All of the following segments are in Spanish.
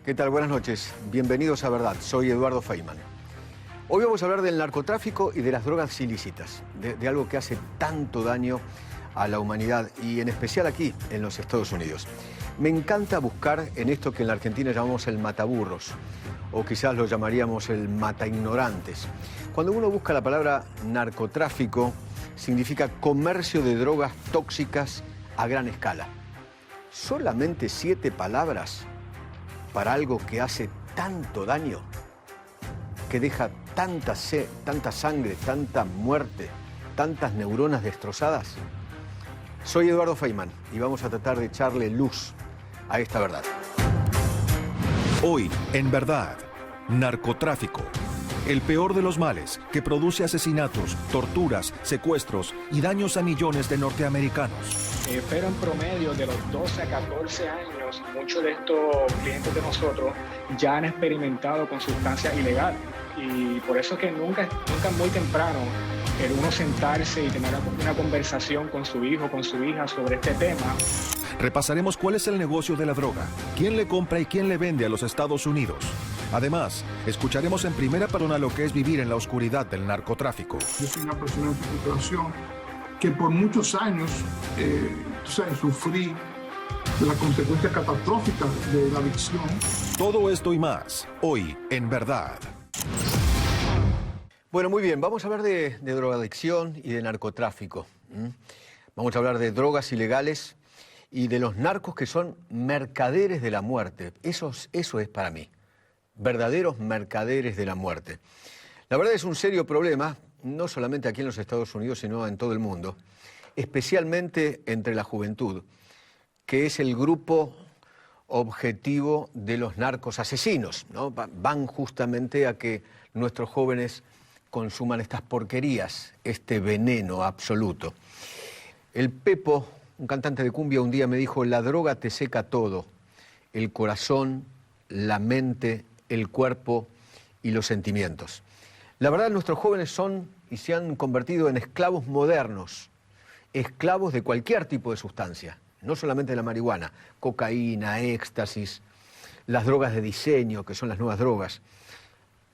¿Qué tal? Buenas noches. Bienvenidos a Verdad. Soy Eduardo Feynman. Hoy vamos a hablar del narcotráfico y de las drogas ilícitas, de algo que hace tanto daño a la humanidad y en especial aquí, en los Estados Unidos. Me encanta buscar en esto que en la Argentina llamamos el mataburros, o quizás lo llamaríamos el mataignorantes. Cuando uno busca la palabra narcotráfico, significa comercio de drogas tóxicas a gran escala. ¿Solamente 7 palabras para algo que hace tanto daño, que deja tanta sangre, tanta muerte, tantas neuronas destrozadas? Soy Eduardo Feynman y vamos a tratar de echarle luz a esta verdad. Hoy, en Verdad, narcotráfico. El peor de los males que produce asesinatos, torturas, secuestros y daños a millones de norteamericanos. Pero en promedio de los 12 a 14 años, muchos de estos clientes de nosotros ya han experimentado con sustancias ilegales. Y por eso es que nunca es muy temprano el uno sentarse y tener una conversación con su hijo, con su hija sobre este tema. Repasaremos cuál es el negocio de la droga, quién le compra y quién le vende a los Estados Unidos. Además, escucharemos en primera persona lo que es vivir en la oscuridad del narcotráfico. Yo soy una persona en recuperación que por muchos años sufrí de la consecuencia catastrófica de la adicción. Todo esto y más, hoy en Verdad. Bueno, muy bien, vamos a hablar de drogadicción y de narcotráfico. Vamos a hablar de drogas ilegales y de los narcos que son mercaderes de la muerte. Eso es para mí, verdaderos mercaderes de la muerte. La verdad es un serio problema, no solamente aquí en los Estados Unidos, sino en todo el mundo, especialmente entre la juventud, que es el grupo objetivo de los narcos asesinos, ¿no? Van justamente a que nuestros jóvenes consuman estas porquerías, este veneno absoluto. El Pepo, un cantante de cumbia, un día me dijo: la droga te seca todo, el corazón, la mente, el cuerpo y los sentimientos. La verdad, nuestros jóvenes son y se han convertido en esclavos modernos, esclavos de cualquier tipo de sustancia, no solamente de la marihuana, cocaína, éxtasis, las drogas de diseño, que son las nuevas drogas.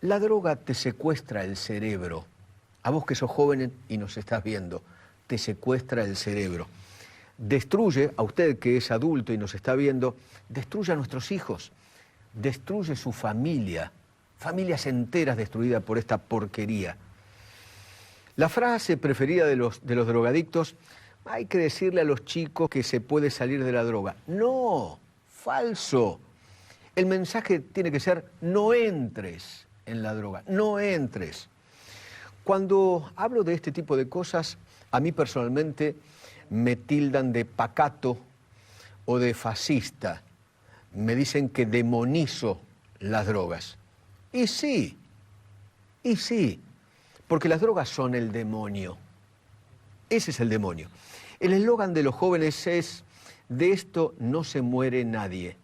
La droga te secuestra el cerebro. A vos que sos joven y nos estás viendo, te secuestra el cerebro. Destruye, a usted que es adulto y nos está viendo, destruye a nuestros hijos, destruye su familia, familias enteras destruidas por esta porquería. La frase preferida de los drogadictos: hay que decirle a los chicos que se puede salir de la droga. No, falso. El mensaje tiene que ser: no entres en la droga, no entres. Cuando hablo de este tipo de cosas, a mí personalmente me tildan de pacato o de fascista. Me dicen que demonizo las drogas. Y sí, porque las drogas son el demonio. Ese es el demonio. El eslogan de los jóvenes es: de esto no se muere nadie.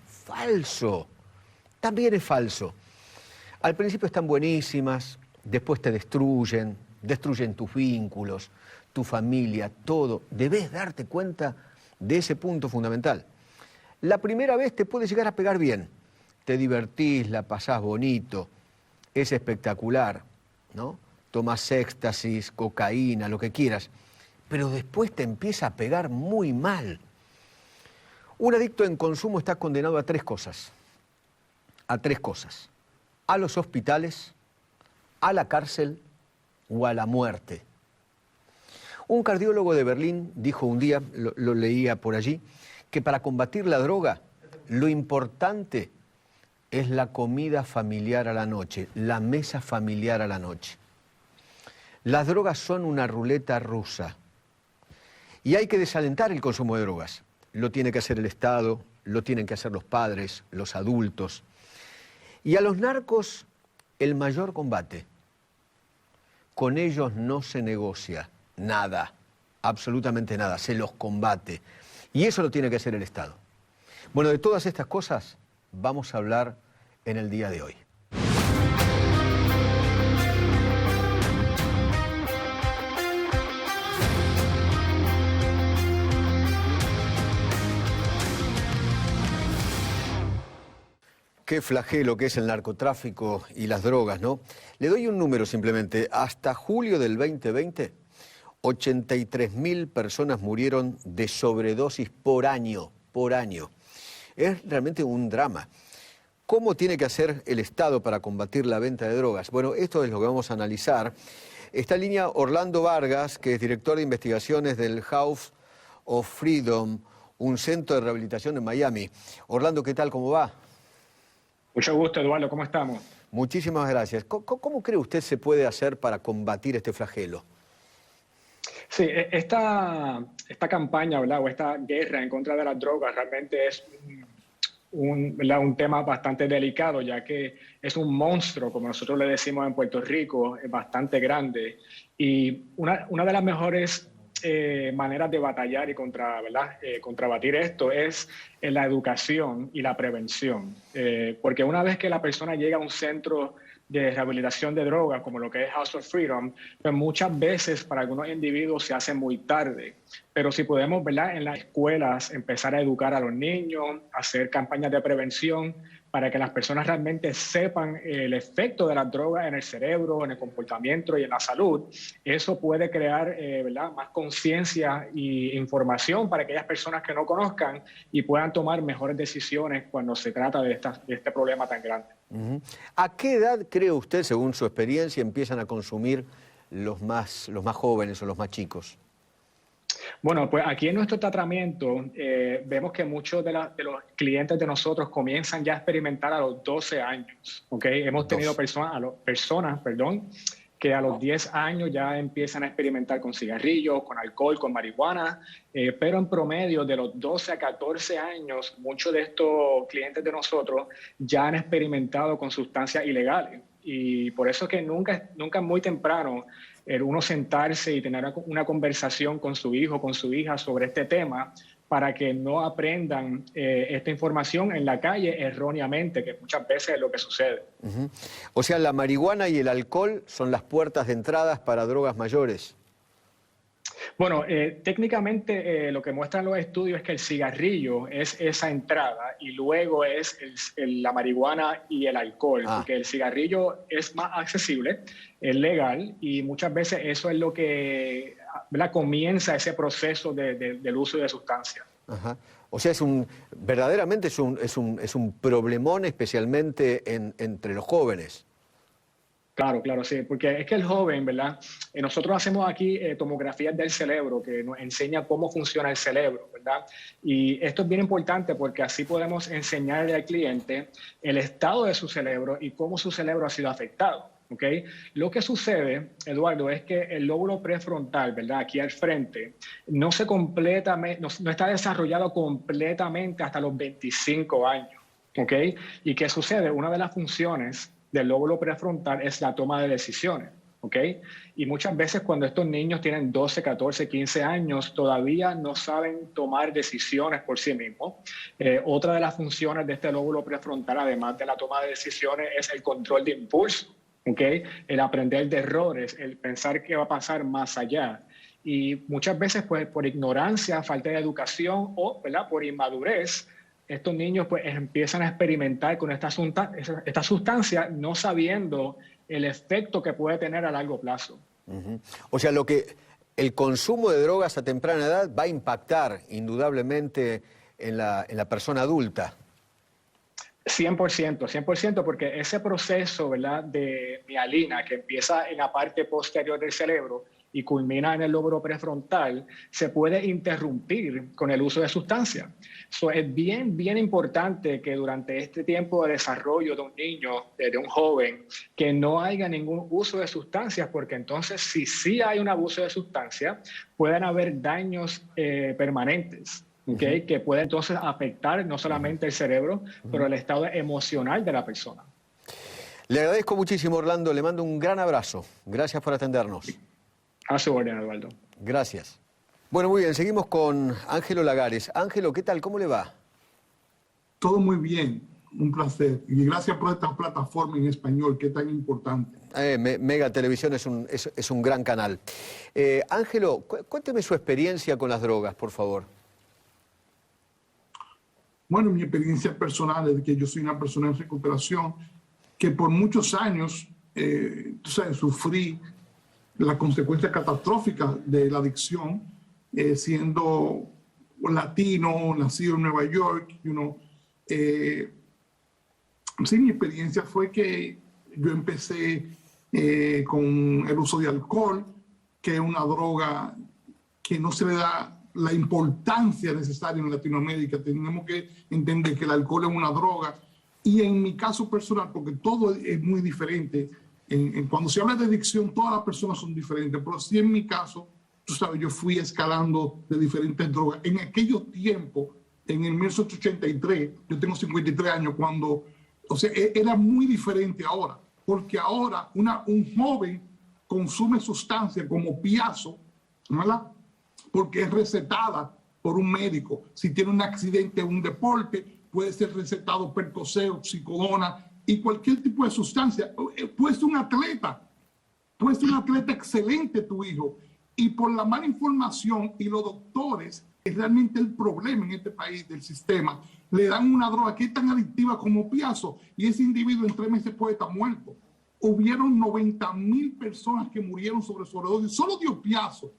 Falso. También es falso. Al principio están buenísimas, después te destruyen tus vínculos, tu familia, todo. Debes darte cuenta de ese punto fundamental. La primera vez te puede llegar a pegar bien. Te divertís, la pasás bonito, es espectacular, ¿no? Tomás éxtasis, cocaína, lo que quieras. Pero después te empieza a pegar muy mal. Un adicto en consumo está condenado a 3 cosas. A 3 cosas. A los hospitales, a la cárcel o a la muerte. Un cardiólogo de Berlín dijo un día, lo leía por allí, que para combatir la droga, lo importante es la comida familiar a la noche, la mesa familiar a la noche. Las drogas son una ruleta rusa y hay que desalentar el consumo de drogas. Lo tiene que hacer el Estado, lo tienen que hacer los padres, los adultos. Y a los narcos, el mayor combate. Con ellos no se negocia nada, absolutamente nada, se los combate. Y eso lo tiene que hacer el Estado. Bueno, de todas estas cosas vamos a hablar en el día de hoy. Qué flagelo que es el narcotráfico y las drogas, ¿no? Le doy un número simplemente. Hasta julio del 2020, 83.000 personas murieron de sobredosis por año, por año. Es realmente un drama. ¿Cómo tiene que hacer el Estado para combatir la venta de drogas? Bueno, esto es lo que vamos a analizar. Está en línea Orlando Vargas, que es director de investigaciones del House of Freedom, un centro de rehabilitación en Miami. Orlando, ¿qué tal? ¿Cómo va? Mucho gusto, Eduardo. ¿Cómo estamos? Muchísimas gracias. ¿Cómo cree usted se puede hacer para combatir este flagelo? Sí, esta campaña, ¿verdad? O esta guerra en contra de las drogas realmente es un tema bastante delicado, ya que es un monstruo, como nosotros le decimos en Puerto Rico, es bastante grande. Y una de las mejores maneras de batallar y contrabatir esto es la educación y la prevención. Porque una vez que la persona llega a un centro de rehabilitación de drogas, como lo que es House of Freedom, pues muchas veces para algunos individuos se hace muy tarde. Pero si podemos, ¿verdad?, en las escuelas empezar a educar a los niños, hacer campañas de prevención para que las personas realmente sepan el efecto de las drogas en el cerebro, en el comportamiento y en la salud, eso puede crear ¿verdad?, más conciencia e información para aquellas personas que no conozcan y puedan tomar mejores decisiones cuando se trata de este problema tan grande. ¿A qué edad cree usted, según su experiencia, empiezan a consumir los más jóvenes o los más chicos? Bueno, pues aquí en nuestro tratamiento vemos que muchos de los clientes de nosotros comienzan ya a experimentar a los 12 años. ¿Okay? Hemos tenido personas que a los 10 años ya empiezan a experimentar con cigarrillos, con alcohol, con marihuana, pero en promedio de los 12 a 14 años, muchos de estos clientes de nosotros ya han experimentado con sustancias ilegales. Y por eso es que nunca es muy temprano uno sentarse y tener una conversación con su hijo, con su hija sobre este tema, para que no aprendan esta información en la calle erróneamente, que muchas veces es lo que sucede. O sea, la marihuana y el alcohol son las puertas de entrada para drogas mayores. Bueno, técnicamente lo que muestran los estudios es que el cigarrillo es esa entrada y luego es la marihuana y el alcohol, porque el cigarrillo es más accesible, es legal y muchas veces eso es lo que, ¿verdad?, comienza ese proceso del uso de sustancias. Ajá. O sea, verdaderamente es un problemón, especialmente entre los jóvenes. Claro, sí, porque es que el joven, ¿verdad? Nosotros hacemos aquí tomografías del cerebro que nos enseña cómo funciona el cerebro, ¿verdad? Y esto es bien importante porque así podemos enseñarle al cliente el estado de su cerebro y cómo su cerebro ha sido afectado, ¿ok? Lo que sucede, Eduardo, es que el lóbulo prefrontal, ¿verdad?, aquí al frente, no está desarrollado completamente hasta los 25 años, ¿ok? ¿Y qué sucede? Una de las funciones del lóbulo prefrontal es la toma de decisiones, ¿ok? Y muchas veces cuando estos niños tienen 12, 14, 15 años, todavía no saben tomar decisiones por sí mismos. Otra de las funciones de este lóbulo prefrontal, además de la toma de decisiones, es el control de impulso, ¿ok? El aprender de errores, el pensar qué va a pasar más allá. Y muchas veces, pues, por ignorancia, falta de educación o, ¿verdad?, por inmadurez, estos niños pues empiezan a experimentar con esta sustancia no sabiendo el efecto que puede tener a largo plazo. O sea, el consumo de drogas a temprana edad va a impactar indudablemente en la persona adulta. 100%, porque ese proceso, ¿verdad?, de mielina que empieza en la parte posterior del cerebro y culmina en el lóbulo prefrontal, se puede interrumpir con el uso de sustancias. Es bien importante que durante este tiempo de desarrollo de un niño, de un joven, que no haya ningún uso de sustancias, porque entonces si sí hay un abuso de sustancias, pueden haber daños permanentes. ¿Okay? Que puede entonces afectar no solamente el cerebro, pero el estado emocional de la persona. Le agradezco muchísimo, Orlando. Le mando un gran abrazo. Gracias por atendernos. A su orden, Eduardo. Gracias. Bueno, muy bien. Seguimos con Ángelo Lagares. Ángelo, ¿qué tal? ¿Cómo le va? Todo muy bien. Un placer. Y gracias por esta plataforma en español, que es tan importante. Mega Televisión es un gran canal. Ángelo, cuénteme su experiencia con las drogas, por favor. Bueno, mi experiencia personal es que yo soy una persona en recuperación que por muchos años, tú sabes, sufrí la consecuencia catastrófica de la adicción, siendo latino, nacido en Nueva York, sí, mi experiencia fue que yo empecé con el uso de alcohol, que es una droga que no se le da la importancia necesaria en Latinoamérica. Tenemos que entender que el alcohol es una droga. Y en mi caso personal, porque todo es muy diferente, cuando se habla de adicción, todas las personas son diferentes, pero sí en mi caso, tú sabes, yo fui escalando de diferentes drogas. En aquellos tiempos, en el 1883, yo tengo 53 años, cuando, o sea, era muy diferente ahora, porque ahora un joven consume sustancias como opiáceos, ¿verdad? Porque es recetada por un médico. Si tiene un accidente en un deporte, puede ser recetado Percocet, oxicodona y cualquier tipo de sustancia. Puede ser un atleta excelente tu hijo. Y por la mala información y los doctores, es realmente el problema en este país del sistema, le dan una droga que es tan adictiva como opiáceo y ese individuo en 3 meses puede estar muerto. Hubieron 90,000 personas que murieron sobre sobredosis solo de opiáceo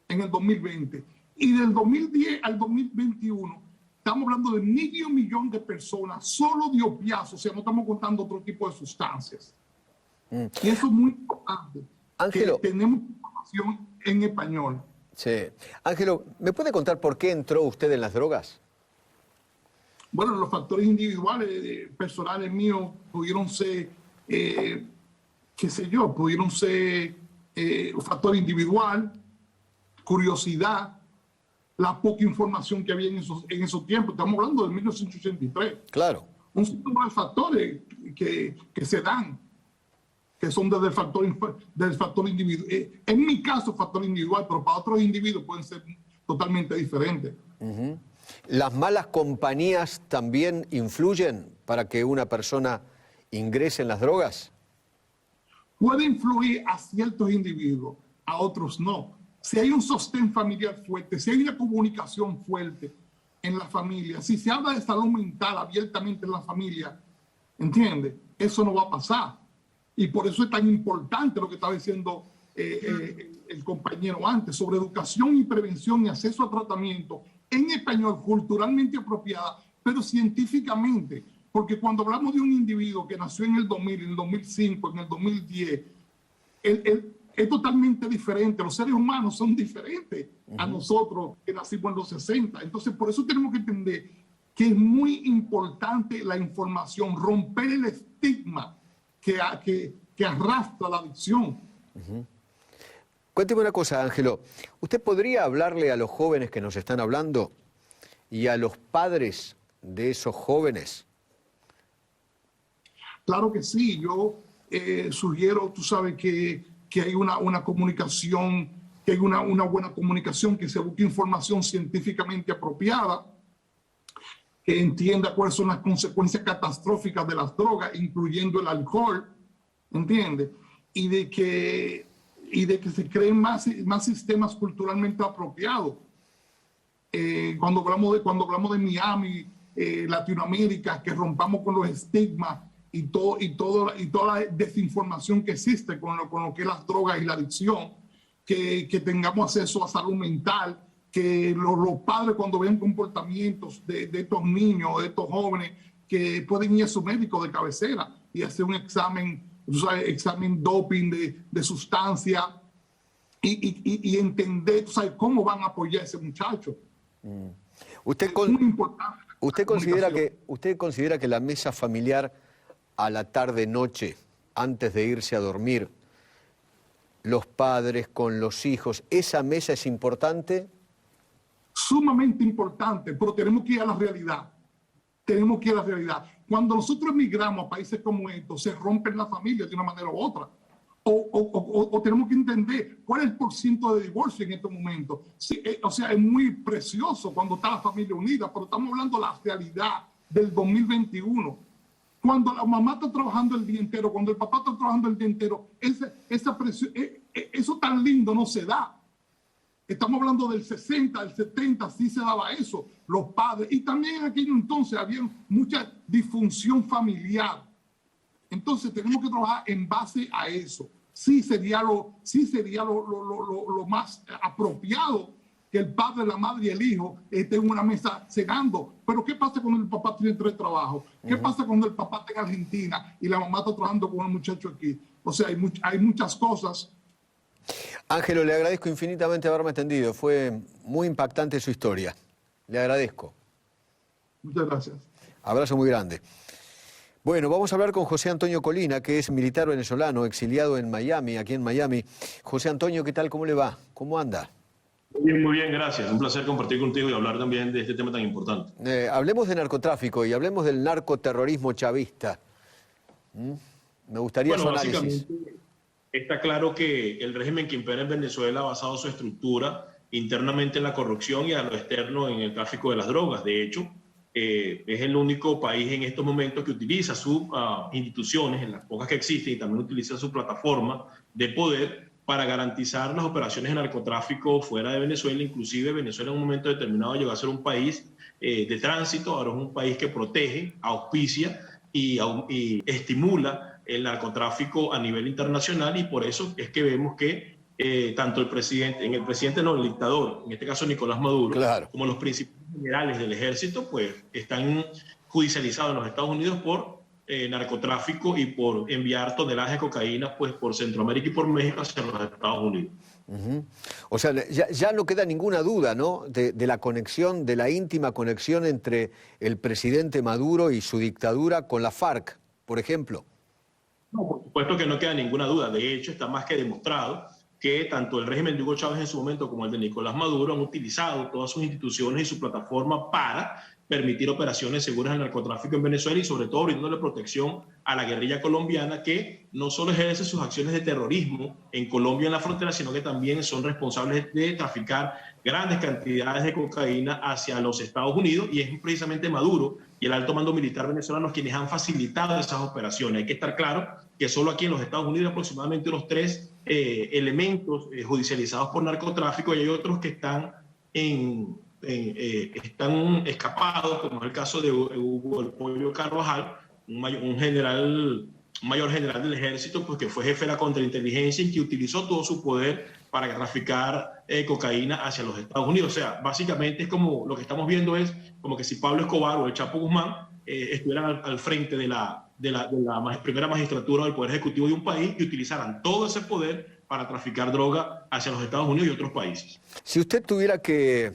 en el 2020. Y del 2010 al 2021, estamos hablando de medio millón de personas solo de opiáceos, o sea, no estamos contando otro tipo de sustancias. Y eso es muy importante. Ángelo, que tenemos información en español. Sí. Ángelo, ¿me puede contar por qué entró usted en las drogas? Bueno, los factores individuales, personales míos, pudieron ser, qué sé yo, pudieron ser un factor individual, curiosidad, la poca información que había en esos tiempos. Estamos hablando de 1983. Claro. Un síntoma de factores que se dan, que son desde el factor individual. En mi caso, factor individual, pero para otros individuos pueden ser totalmente diferentes. ¿Las malas compañías también influyen para que una persona ingrese en las drogas? Puede influir a ciertos individuos, a otros no. Si hay un sostén familiar fuerte, si hay una comunicación fuerte en la familia, si se habla de salud mental abiertamente en la familia, ¿entiende? Eso no va a pasar. Y por eso es tan importante lo que estaba diciendo el compañero antes, sobre educación y prevención y acceso a tratamiento en español, culturalmente apropiada, pero científicamente. Porque cuando hablamos de un individuo que nació en el 2000, en el 2005, en el 2010, es totalmente diferente. Los seres humanos son diferentes a nosotros que nacimos en los 60. Entonces, por eso tenemos que entender que es muy importante la información, romper el estigma que arrastra la adicción. Cuénteme una cosa, Ángelo. ¿Usted podría hablarle a los jóvenes que nos están hablando y a los padres de esos jóvenes? Claro que sí. Yo sugiero, tú sabes, que hay una comunicación, que hay una buena comunicación, que se busque información científicamente apropiada, que entienda cuáles son las consecuencias catastróficas de las drogas, incluyendo el alcohol, ¿entiendes? Y de que se creen más sistemas culturalmente apropiados. Cuando hablamos de Miami, Latinoamérica, que rompamos con los estigmas y toda la desinformación que existe con lo que es las drogas y la adicción, que tengamos acceso a salud mental, que los padres cuando ven comportamientos de estos niños, de estos jóvenes, que pueden ir a su médico de cabecera y hacer un examen, examen doping de sustancia y entender, cómo van a apoyar a ese muchacho. ¿Usted considera que la mesa familiar a la tarde-noche, antes de irse a dormir, los padres con los hijos, esa mesa es importante? Sumamente importante, pero tenemos que ir a la realidad. Cuando nosotros emigramos a países como estos, se rompen las familias de una manera u otra. O tenemos que entender cuál es el porcentaje de divorcio en estos momentos. Sí, o sea, es muy precioso cuando está la familia unida, pero estamos hablando de la realidad del 2021. Cuando la mamá está trabajando el día entero, cuando el papá está trabajando el día entero, esa presión, eso tan lindo no se da. Estamos hablando del 60, del 70, sí se daba eso, los padres. Y también en aquel entonces había mucha disfunción familiar. Entonces tenemos que trabajar en base a eso. Sí sería lo más apropiado que el padre, la madre y el hijo estén en una mesa cenando. Pero ¿qué pasa cuando el papá tiene 3 trabajos? ¿Qué pasa cuando el papá está en Argentina y la mamá está trabajando con el muchacho aquí? O sea, hay muchas cosas. Ángelo, le agradezco infinitamente haberme atendido. Fue muy impactante su historia. Le agradezco. Muchas gracias. Abrazo muy grande. Bueno, vamos a hablar con José Antonio Colina, que es militar venezolano, exiliado en Miami, aquí en Miami. José Antonio, ¿qué tal? ¿Cómo le va? ¿Cómo anda? Muy bien, gracias. Un placer compartir contigo y hablar también de este tema tan importante. Hablemos de narcotráfico y hablemos del narcoterrorismo chavista. Me gustaría su análisis. Está claro que el régimen que impera en Venezuela ha basado su estructura internamente en la corrupción y a lo externo en el tráfico de las drogas. De hecho, es el único país en estos momentos que utiliza sus instituciones, en las pocas que existen, y también utiliza su plataforma de poder para garantizar las operaciones de narcotráfico fuera de Venezuela. Inclusive Venezuela en un momento determinado llegó a ser un país de tránsito, ahora es un país que protege, auspicia y estimula el narcotráfico a nivel internacional, y por eso es que vemos que tanto el presidente, el dictador, en este caso Nicolás Maduro, claro, como los principales generales del ejército, pues están judicializados en los Estados Unidos por narcotráfico y por enviar toneladas de cocaína pues por Centroamérica y por México hacia los Estados Unidos. O sea, ya no queda ninguna duda, ¿no?, de la conexión, de la íntima conexión entre el presidente Maduro y su dictadura con la FARC, por ejemplo. No, por supuesto que no queda ninguna duda. De hecho, está más que demostrado que tanto el régimen de Hugo Chávez en su momento como el de Nicolás Maduro han utilizado todas sus instituciones y su plataforma para permitir operaciones seguras del narcotráfico en Venezuela, y sobre todo brindándole protección a la guerrilla colombiana, que no solo ejerce sus acciones de terrorismo en Colombia en la frontera, sino que también son responsables de traficar grandes cantidades de cocaína hacia los Estados Unidos, y es precisamente Maduro y el alto mando militar venezolano quienes han facilitado esas operaciones. Hay que estar claro que solo aquí en los Estados Unidos hay aproximadamente unos 3 elementos judicializados por narcotráfico, y hay otros que están están escapados, como es el caso de Hugo El Pollo Carvajal, un mayor general del ejército, pues, que fue jefe de la contrainteligencia y que utilizó todo su poder para traficar cocaína hacia los Estados Unidos. O sea, básicamente es como lo que estamos viendo es como que si Pablo Escobar o el Chapo Guzmán estuvieran al frente de la primera magistratura del Poder Ejecutivo de un país y utilizaran todo ese poder para traficar droga hacia los Estados Unidos y otros países. Si usted tuviera que,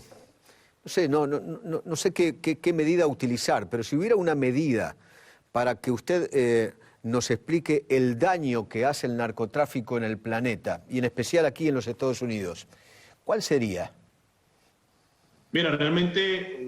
no sé qué medida utilizar, pero si hubiera una medida para que usted nos explique el daño que hace el narcotráfico en el planeta, y en especial aquí en los Estados Unidos, ¿cuál sería? Mira, realmente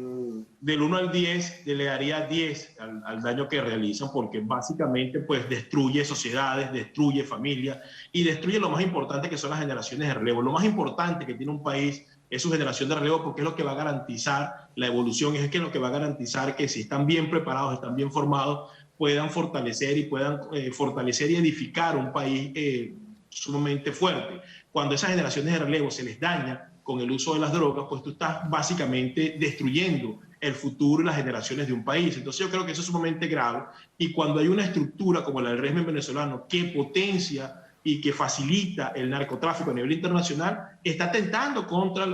del 1 al 10 le daría 10 al daño que realizan, porque básicamente pues destruye sociedades, destruye familias y destruye lo más importante, que son las generaciones de relevo. Lo más importante que tiene un país es su generación de relevo, porque es lo que va a garantizar la evolución, es lo que va a garantizar que si están bien preparados, están bien formados, puedan fortalecer y edificar un país sumamente fuerte. Cuando esas generaciones de relevo se les daña con el uso de las drogas, pues tú estás básicamente destruyendo el futuro y las generaciones de un país. Entonces yo creo que eso es sumamente grave, y cuando hay una estructura como la del régimen venezolano que potencia y que facilita el narcotráfico a nivel internacional, está atentando contra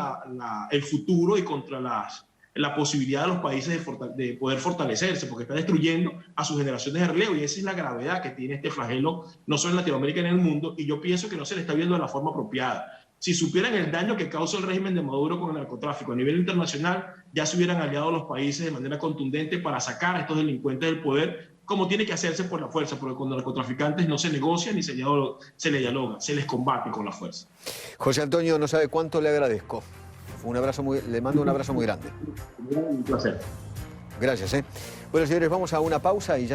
el futuro y contra la posibilidad de los países de poder fortalecerse, porque está destruyendo a sus generaciones de relevo, y esa es la gravedad que tiene este flagelo, no solo en Latinoamérica, ni en el mundo, y yo pienso que no se le está viendo de la forma apropiada. Si supieran el daño que causa el régimen de Maduro con el narcotráfico a nivel internacional, ya se hubieran aliado a los países de manera contundente para sacar a estos delincuentes del poder, como tiene que hacerse por la fuerza, porque con los narcotraficantes no se negocia ni se le dialoga, se les combate con la fuerza. José Antonio, no sabe cuánto le agradezco. Le mando un abrazo muy grande. Un placer. Gracias. Bueno, señores, vamos a una pausa y ya